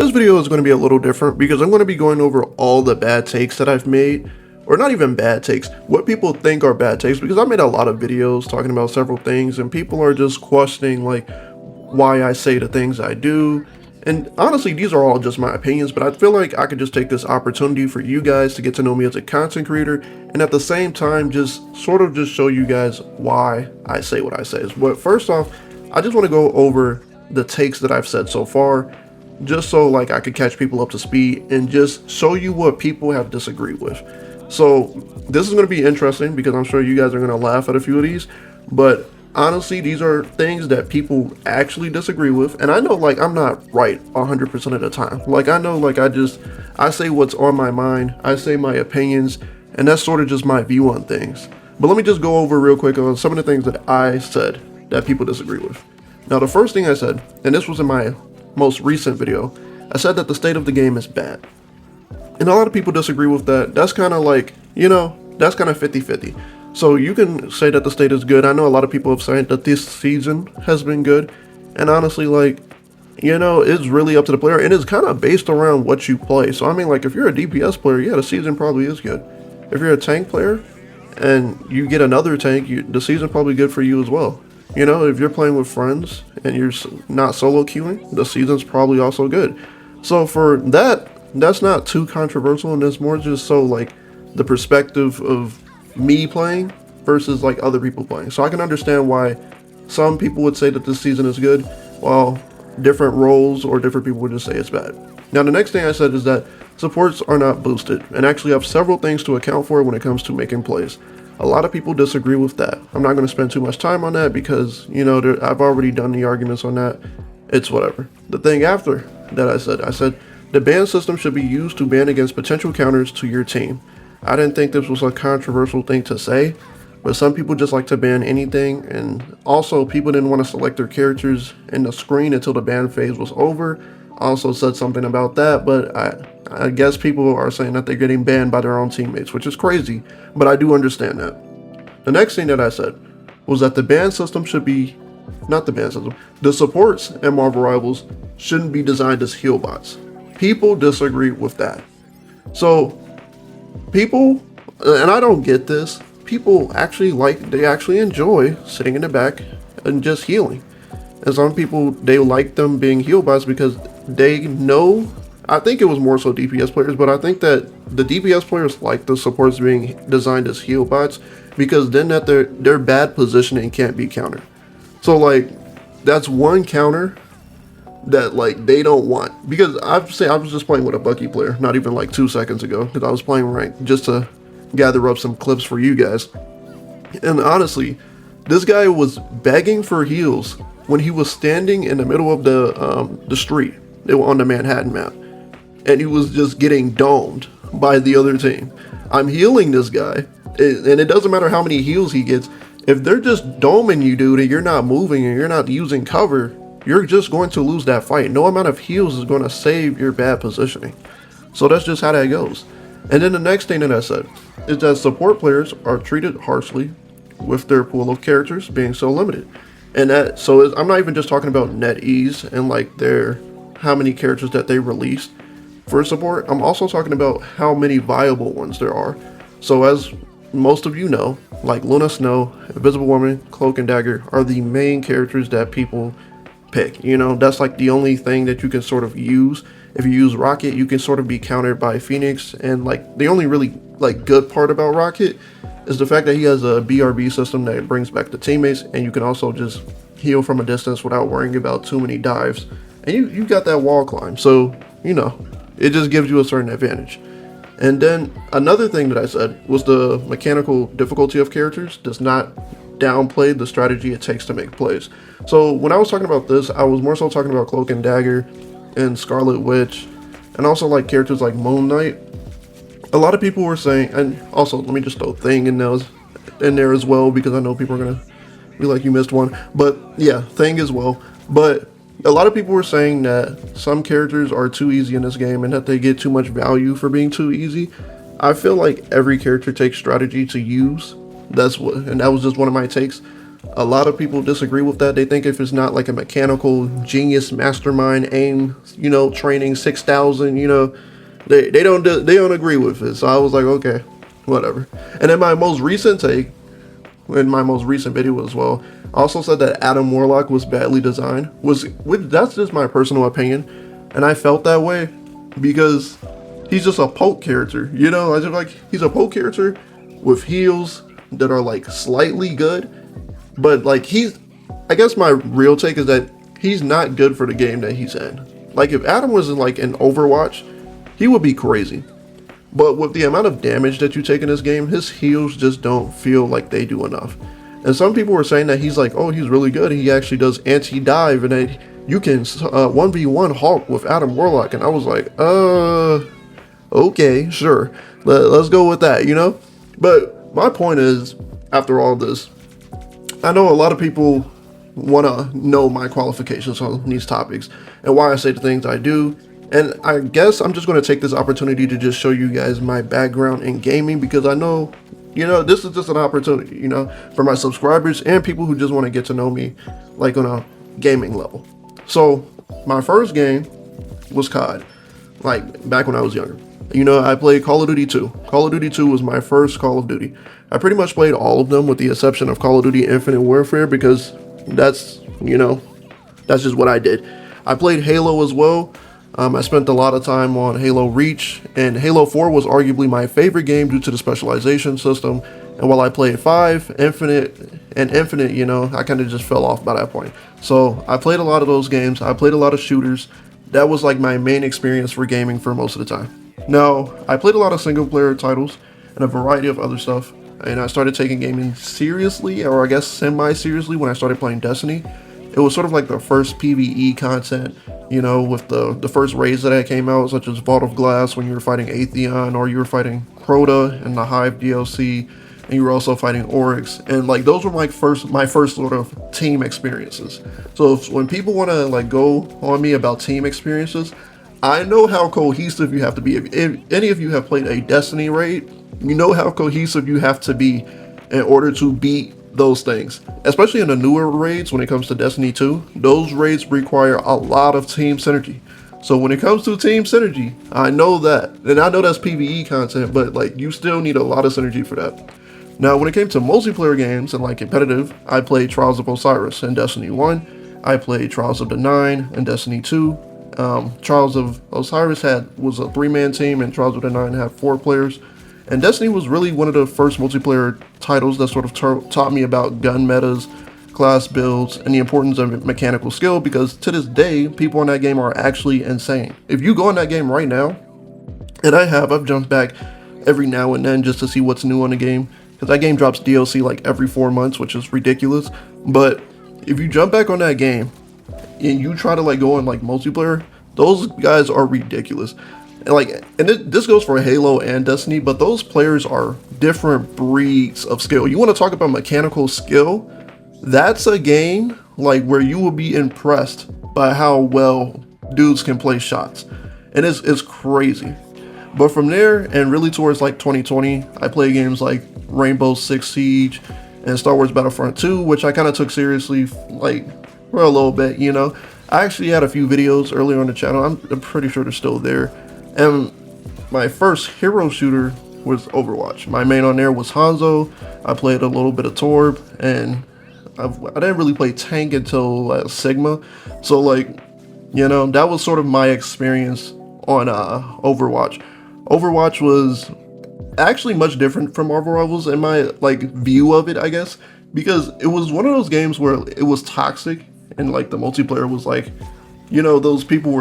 This video is going to be a little different because I'm going to be going over all the bad takes that I've made, or not even bad takes, what people think are bad takes, because I made a lot of videos talking about several things and people are just questioning like why I say the things I do. And honestly, these are all just my opinions, but I feel like I could just take this opportunity for you guys to get to know me as a content creator and at the same time just sort of just show you guys why I say what I say. But first off, I just want to go over the takes that I've said so far, just so like I could catch people up to speed and just show you what people have disagreed with. So this is going to be interesting because I'm sure you guys are going to laugh at a few of these, but honestly, these are things that people actually disagree with. And I know like I'm not right 100% of the time. Like I know like I say what's on my mind, I say my opinions, and that's sort of just my view on things. But let me just go over real quick on some of the things that I said that people disagree with. Now the first thing I said, and this was in my most recent video, I said that the state of the game is bad. And a lot of people disagree with that. That's kind of like, you know, that's kind of 50-50. So you can say that the state is good. I know a lot of people have said that this season has been good. And honestly, like, you know, it's really up to the player. And it's kind of based around what you play. So I mean, like, if you're a DPS player, yeah, the season probably is good. If you're a tank player and you get another tank, the season's probably good for you as well. You know, if you're playing with friends and you're not solo queuing, the season's probably also good. So for that, that's not too controversial, and it's more just so like the perspective of me playing versus like other people playing. So I can understand why some people would say that this season is good, while different roles or different people would just say it's bad. Now the next thing I said is that supports are not boosted, and actually have several things to account for when it comes to making plays. A lot of people disagree with that. I'm not going to spend too much time on that because, you know, I've already done the arguments on that. It's whatever. The thing after that I said the ban system should be used to ban against potential counters to your team. I didn't think this was a controversial thing to say, but some people just like to ban anything, and also people didn't want to select their characters in the screen until the ban phase was over. I also said something about that, but I guess people are saying that they're getting banned by their own teammates, which is crazy, but I do understand that. The next thing that I said was that the ban system should be, not the ban system, the supports in Marvel Rivals shouldn't be designed as heal bots. People disagree with that. So people, and I don't get this, people actually they actually enjoy sitting in the back and just healing. And some people, they like them being heal bots because they know, I think it was more so DPS players, but I think that the DPS players like the supports being designed as heal bots because then that their bad positioning can't be countered. So like, that's one counter that like they don't want, because I was just playing with a Bucky player not even like 2 seconds ago because I was playing ranked just to gather up some clips for you guys. And honestly, this guy was begging for heals when he was standing in the middle of the street on the Manhattan map, and he was just getting domed by the other team. I'm healing this guy, and it doesn't matter how many heals he gets. If they're just doming you, dude, and you're not moving and you're not using cover, you're just going to lose that fight. No amount of heals is going to save your bad positioning. So that's just how that goes. And then the next thing that I said is that support players are treated harshly with their pool of characters being so limited. And that, so I'm not even just talking about net ease and like how many characters that they released for support. I'm also talking about how many viable ones there are. So as most of you know, like Luna Snow, Invisible Woman, Cloak and Dagger are the main characters that people pick. You know, that's like the only thing that you can sort of use. If you use Rocket, you can sort of be countered by Phoenix, and like the only really like good part about Rocket is the fact that he has a BRB system that brings back the teammates, and you can also just heal from a distance without worrying about too many dives, and you got that wall climb, so you know it just gives you a certain advantage. And then another thing that I said was the mechanical difficulty of characters does not downplay the strategy it takes to make plays. So when I was talking about this, I was more so talking about Cloak and Dagger and Scarlet Witch, and also like characters like Moon Knight. A lot of people were saying, and also let me just throw Thing in there as well, because I know people are gonna be like, you missed one. But yeah, Thing as well. But a lot of people were saying that some characters are too easy in this game and that they get too much value for being too easy. I feel like every character takes strategy to use. And that was just one of my takes. A lot of people disagree with that. They think if it's not like a mechanical genius mastermind aim, training 6,000, they don't agree with it. So I was like, okay, whatever. And then my most recent take, in my most recent video as well, I also said that Adam Warlock was badly designed. That's just my personal opinion, and I felt that way because he's just a poke character. I just like he's a poke character with heals that are like slightly good, but like I guess my real take is that he's not good for the game that he's in. Like if Adam was in like an Overwatch, he would be crazy. But with the amount of damage that you take in this game, his heals just don't feel like they do enough. And some people were saying that he's like, oh, he's really good. He actually does anti-dive and that you can 1v1 Hulk with Adam Warlock. And I was like, okay, sure. Let's go with that, But my point is, after all this, I know a lot of people want to know my qualifications on these topics and why I say the things I do. And I guess I'm just going to take this opportunity to just show you guys my background in gaming, because I know, this is just an opportunity, for my subscribers and people who just want to get to know me like on a gaming level. So my first game was COD, like back when I was younger. I played Call of Duty 2. Call of Duty 2 was my first Call of Duty. I pretty much played all of them with the exception of Call of Duty Infinite Warfare because that's just what I did. I played Halo as well. I spent a lot of time on Halo Reach, and Halo 4 was arguably my favorite game due to the specialization system. And while I played 5, Infinite, I kind of just fell off by that point. So I played a lot of those games. I played a lot of shooters. That was like my main experience for gaming for most of the time. Now, I played a lot of single player titles and a variety of other stuff. And I started taking gaming seriously, or I guess semi-seriously, when I started playing Destiny. It was sort of like the first PvE content, with the first raids that came out, such as Vault of Glass when you were fighting Atheon, or you were fighting Crota in the Hive DLC, and you were also fighting Oryx. And like those were my first sort of team experiences. So when people want to like go on me about team experiences, I know how cohesive you have to be. If any of you have played a Destiny raid, you know how cohesive you have to be in order to beat those things, especially in the newer raids. When it comes to Destiny 2, those raids require a lot of team synergy. So when it comes to team synergy, I know that, and I know that's PvE content, but like you still need a lot of synergy for that. Now, when it came to multiplayer games and like competitive, I played Trials of Osiris in Destiny 1. I played Trials of the Nine in Destiny 2. Trials of Osiris was a 3-man team, and Trials of the Nine had 4 players. And Destiny was really one of the first multiplayer titles that sort of taught me about gun metas, class builds, and the importance of mechanical skill, because to this day, people in that game are actually insane. If you go in that game right now, and I've jumped back every now and then just to see what's new on the game, because that game drops DLC like every 4 months, which is ridiculous. But if you jump back on that game, and you try to like go in like multiplayer, those guys are ridiculous. And this goes for Halo and Destiny, but those players are different breeds of skill. You want to talk about mechanical skill? That's a game like where you will be impressed by how well dudes can play shots, and it's crazy. But from there and really towards like 2020, I played games like Rainbow Six Siege and Star Wars Battlefront 2, which I kind of took seriously like for a little bit. I actually had a few videos earlier on the channel. I'm pretty sure they're still there. And my first hero shooter was Overwatch. My main on there was Hanzo. I played a little bit of Torb, and I didn't really play tank until Sigma. So that was sort of my experience on Overwatch. Overwatch was actually much different from Marvel Rivals in my view of it, I guess, because it was one of those games where it was toxic, and the multiplayer was those people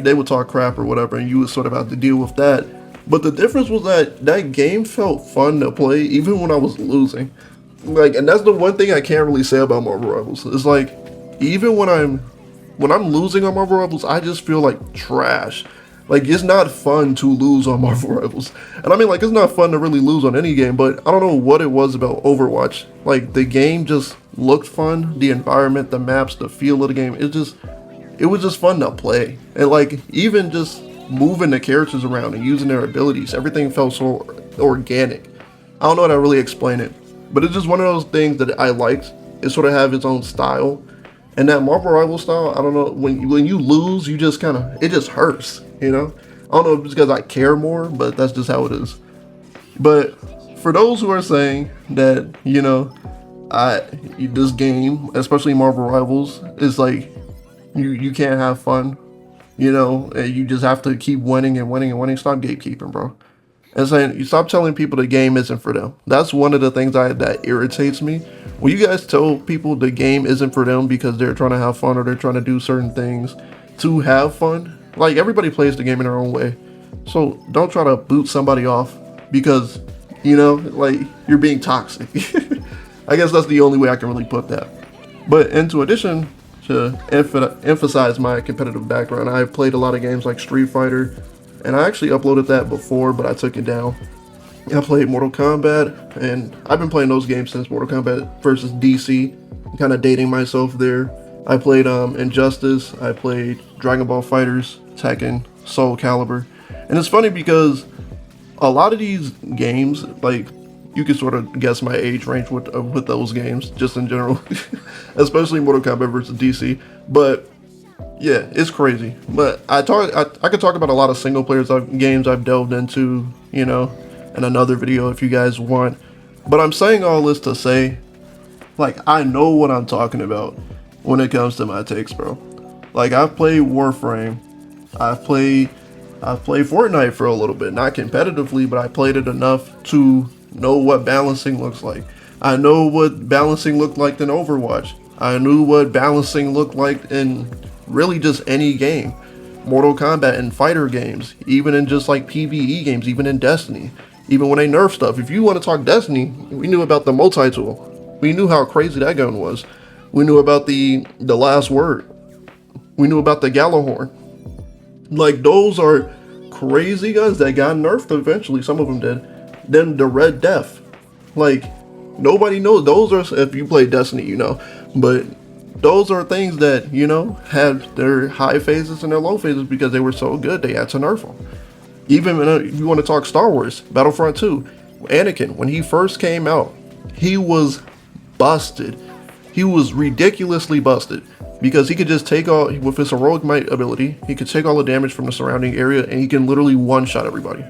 they would talk crap or whatever, and you would sort of have to deal with that. But the difference was that game felt fun to play even when I was losing. And that's the one thing I can't really say about Marvel Rivals. It's even when I'm losing on Marvel Rivals, I just feel like trash. It's not fun to lose on Marvel Rivals. And I mean, it's not fun to really lose on any game, but I don't know what it was about Overwatch. The game just looked fun. The environment, the maps, the feel of the game, it was just fun to play. And even just moving the characters around and using their abilities, everything felt so organic. I don't know how to really explain it, but it's just one of those things that I liked. it sort of have its own style. And that Marvel Rivals style, I don't know, when you lose, you just kind of, it just hurts, you know? I don't know if it's because I care more, but that's just how it is. But for those who are saying that, you know, this game, especially Marvel Rivals, is like, you can't have fun, you know, and you just have to keep winning and winning and winning, stop gatekeeping, bro. And saying, you stop telling people the game isn't for them. That's one of the things that irritates me. When you guys tell people the game isn't for them because they're trying to have fun or they're trying to do certain things to have fun, like everybody plays the game in their own way. So don't try to boot somebody off because, you know, like you're being toxic. I guess that's the only way I can really put that. But into addition to emphasize my competitive background, I've played a lot of games like Street Fighter, and I actually uploaded that before, but I took it down. I played Mortal Kombat, and I've been playing those games since Mortal Kombat versus DC. I'm kind of dating myself there. I played Injustice, I played Dragon Ball FighterZ, Tekken, Soul Calibur. And it's funny because a lot of these games, like, you can sort of guess my age range with those games, just in general. Especially Mortal Kombat versus DC. But yeah, it's crazy. But I could talk about a lot of single player games I've delved into, you know, in another video if you guys want. But I'm saying all this to say, like, I know what I'm talking about when it comes to my takes, bro. Like, I've played Warframe, I've played Fortnite for a little bit, not competitively, but I played it enough to know what balancing looks like. I know what balancing looked like in Overwatch. I knew what balancing looked like in really just any game. Mortal Kombat and fighter games, even in just like PvE games, even in Destiny, even when they nerf stuff. If you want to talk Destiny, we knew about the multi-tool. We knew how crazy that gun was. We knew about the last word. We knew about the Gallahorn. Like, those are crazy guns that got nerfed eventually. Some of them did. Then the Red Death. Like, nobody knows. Those are, if you play Destiny, you know. But those are things that, you know, had their high phases and their low phases because they were so good they had to nerf them. Even if you want to talk Star Wars, Battlefront 2, Anakin, when he first came out, he was busted. He was ridiculously busted because he could just take all, with his heroic might ability, he could take all the damage from the surrounding area and he can literally one-shot everybody.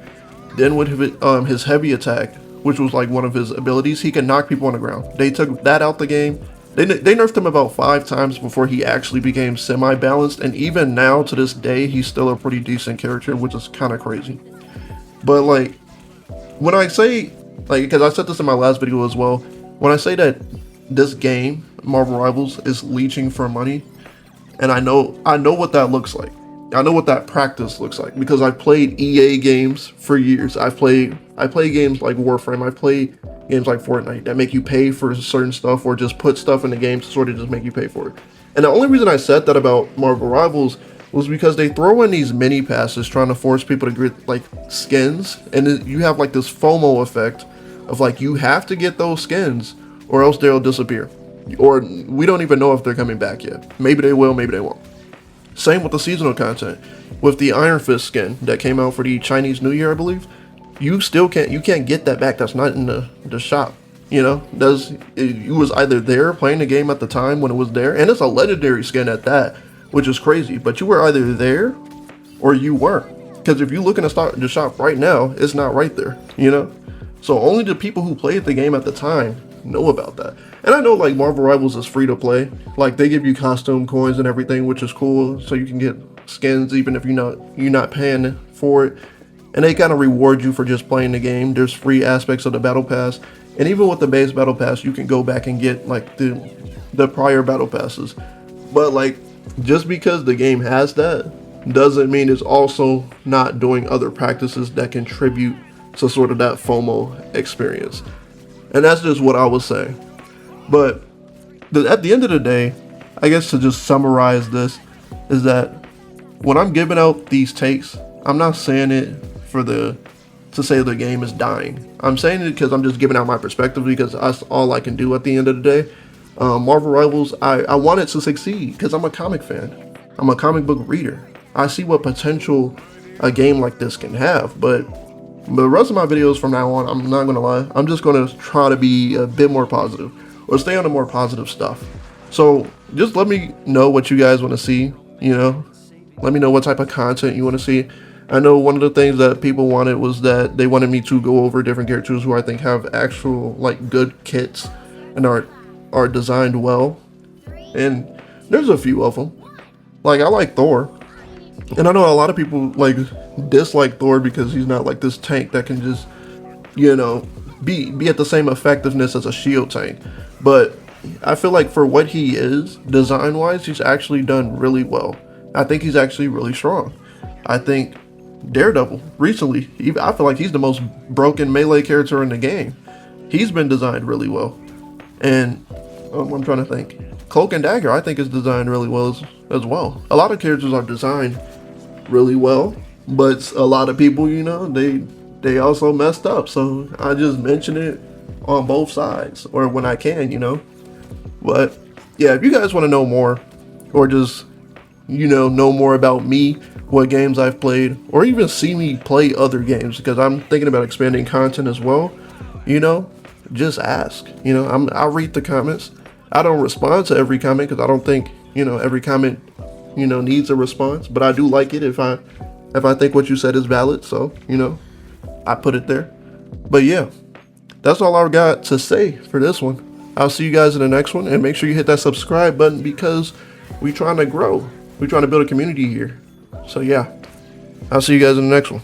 Then with his heavy attack, which was like one of his abilities, he could knock people on the ground. They took that out the game. They nerfed him about 5 times before he actually became semi-balanced, and even now, to this day, he's still a pretty decent character, which is kind of crazy. But, like, when I say, like, because I said this in my last video as well, when I say that this game, Marvel Rivals, is leeching for money, and I know what that looks like. I know what that practice looks like, because I've played EA games for years. I play games like Warframe, I play games like Fortnite that make you pay for certain stuff or just put stuff in the game to sort of just make you pay for it. And the only reason I said that about Marvel Rivals was because they throw in these mini passes trying to force people to get like skins, and you have like this FOMO effect of like you have to get those skins or else they'll disappear. Or we don't even know if they're coming back yet. Maybe they will, maybe they won't. Same with the seasonal content. With the Iron Fist skin that came out for the Chinese New Year, I believe, you can't get that back. That's not in the shop. You know, you was either there playing the game at the time when it was there, and it's a legendary skin at that, which is crazy. But you were either there or you weren't. Because if you look in the shop right now, it's not right there. You know, so only the people who played the game at the time know about that. And I know like Marvel Rivals is free to play. Like they give you costume coins and everything, which is cool. So you can get skins even if you're not paying for it. And they kind of reward you for just playing the game. There's free aspects of the battle pass. And even with the base battle pass, you can go back and get like the prior battle passes. But like just because the game has that doesn't mean it's also not doing other practices that contribute to sort of that FOMO experience. And that's just what I was saying. But at the end of the day, I guess to just summarize this, is that when I'm giving out these takes, I'm not saying it to say the game is dying. I'm saying it because I'm just giving out my perspective because that's all I can do at the end of the day. Marvel Rivals, I want it to succeed because I'm a comic fan. I'm a comic book reader. I see what potential a game like this can have, but the rest of my videos from now on, I'm not going to lie, I'm just going to try to be a bit more positive. or stay on the more positive stuff. So just let me know what you guys want to see, you know, let me know what type of content you want to see. I know one of the things that people wanted was that they wanted me to go over different characters who I think have actual like good kits and are designed well. And there's a few of them. Like I like Thor, and I know a lot of people like dislike Thor because he's not like this tank that can just, you know, be at the same effectiveness as a shield tank. But I feel like for what he is, design wise, he's actually done really well. I think he's actually really strong. I think Daredevil recently, I feel like he's the most broken melee character in the game. He's been designed really well. And I'm trying to think. Cloak and Dagger, I think, is designed really well as well. A lot of characters are designed really well, but a lot of people, you know, they also messed up. So I just mention it on both sides, or when I can, you know. But yeah, if you guys want to know more, or just, you know more about me, what games I've played, or even see me play other games, because I'm thinking about expanding content as well, you know, just ask. You know, I'll read the comments. I don't respond to every comment because I don't think, you know, every comment, you know, needs a response, but I do like it if I think what you said is valid. So, you know, I put it there. But yeah, that's all I've got to say for this one. I'll see you guys in the next one, and make sure you hit that subscribe button because we're trying to grow. We're trying to build a community here. So yeah, I'll see you guys in the next one.